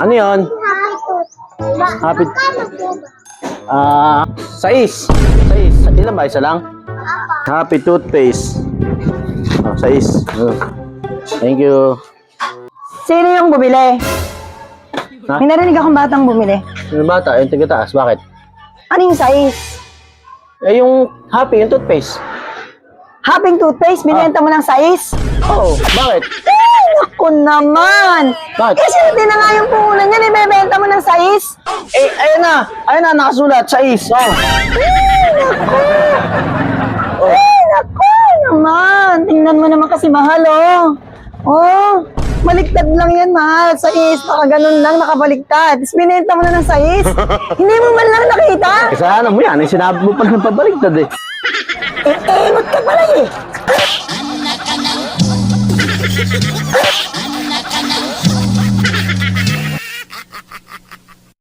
Ano yun? Happy. Sais. Sais. Ilan ba? Isa lang? Happy toothpaste. Oh, sais. Thank you. Sino yung bumili? Ha? May narinig akong batang bumili. Yung bata, yung taga-taas. Bakit? Ano yung size? Eh, yung happy, yung toothpaste. Happy toothpaste, binenta mo ng size? Oo, bakit? Ay, naku naman! Bakit? Kasi hindi na nga yung puhunan niyan, ibebenta mo ng size? Eh, ayun na, nakasulat, sais. Oh. Ay, naku naman! Tingnan mo naman kasi mahal, oh. Oh, baliktad lang yan, mahal. Size, baka ganun lang, nakabaliktad. Tapos binenta mo na ng size? Hindi mo man lang nakita? Kasalanan mo yan, eh, sinabi mo pa ng pabaliktad eh. Eh, emot ka pala eh.